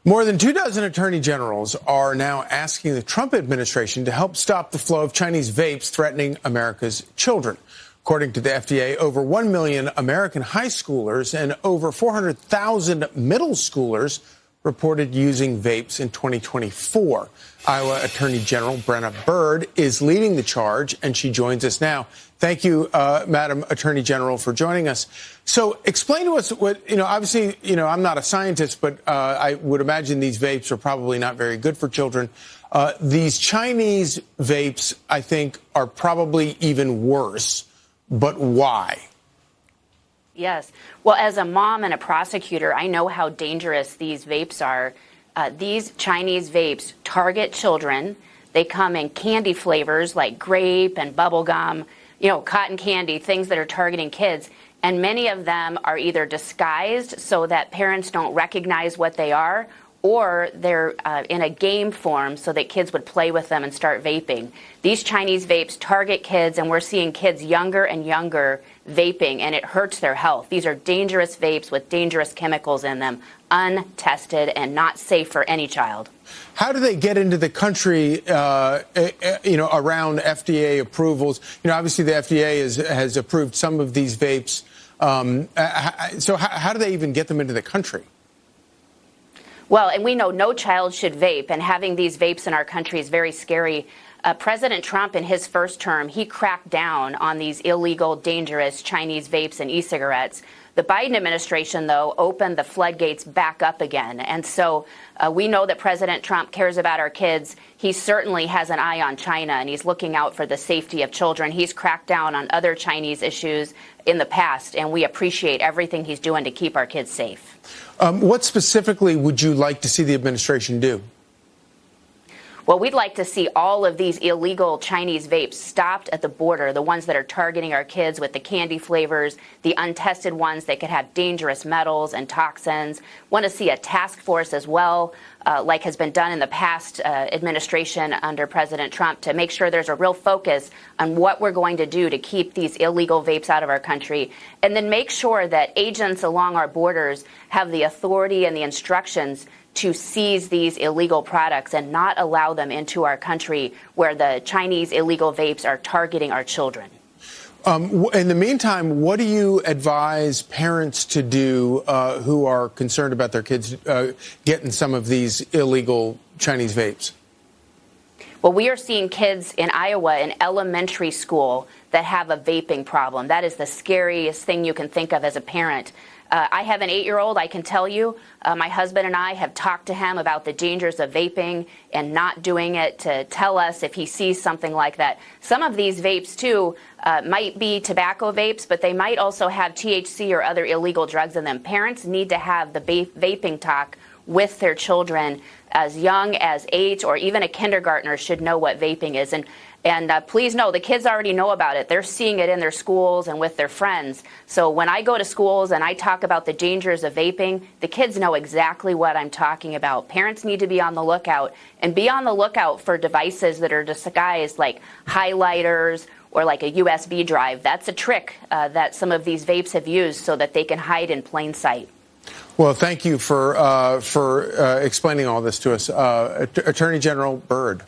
More than 24 attorney generals are now asking the Trump administration to help stop the flow of Chinese vapes threatening America's children. According to the FDA, over 1 million American high schoolers and over 400,000 middle schoolers reported using vapes in 2024. Iowa Attorney General Brenna is leading the charge, and she joins us now. Thank you, Madam Attorney General, for joining us. So explain to us what, obviously, I'm not a scientist, but I would imagine these vapes are probably not very good for children. These Chinese vapes, I think, are probably even worse. But why? Yes. Well, as a mom and a prosecutor, I know how dangerous these vapes are. These Chinese vapes target children. They come in candy flavors like grape and bubble gum, cotton candy, things that are targeting kids. And many of them are either disguised so that parents don't recognize what they are, or they're in a game form so that kids would play with them and start vaping. These Chinese vapes target kids, and we're seeing kids younger and younger vaping, and it hurts their health. These are dangerous vapes with dangerous chemicals in them, untested and not safe for any child. How do they get into the country, around FDA approvals? Obviously the FDA has approved some of these vapes. So how do they even get them into the country? Well, and we know no child should vape, and having these vapes in our country is very scary. President Trump, in his first term, he cracked down on these illegal, dangerous Chinese vapes and e-cigarettes. The Biden administration, though, opened the floodgates back up again. And so we know that President Trump cares about our kids. He certainly has an eye on China, and he's looking out for the safety of children. He's cracked down on other Chinese issues in the past, and we appreciate everything he's doing to keep our kids safe. What specifically would you like to see the administration do? Well, we'd like to see all of these illegal Chinese vapes stopped at the border, the ones that are targeting our kids with the candy flavors, the untested ones that could have dangerous metals and toxins. Want to see a task force as well, like has been done in the past administration under President Trump, to make sure there's a real focus on what we're going to do to keep these illegal vapes out of our country, and then make sure that agents along our borders have the authority and the instructions to seize these illegal products and not allow them into our country where the Chinese illegal vapes are targeting our children. In the meantime, what do you advise parents to do who are concerned about their kids getting some of these illegal Chinese vapes? Well, we are seeing kids in Iowa in elementary school that have a vaping problem. That is the scariest thing you can think of as a parent. I have an 8-year-old. I can tell you, my husband and I have talked to him about the dangers of vaping and not doing it, to tell us if he sees something like that. Some of these vapes, too, might be tobacco vapes, but they might also have THC or other illegal drugs in them. Parents need to have the vaping talk with their children as young as 8, or even a kindergartner should know what vaping is. And please know, the kids already know about it. They're seeing it in their schools and with their friends. So when I go to schools and I talk about the dangers of vaping, the kids know exactly what I'm talking about. Parents need to be on the lookout, and be on the lookout for devices that are disguised like highlighters or like a USB drive. That's a trick that some of these vapes have used so that they can hide in plain sight. Well, thank you for explaining all this to us, Attorney General Byrd.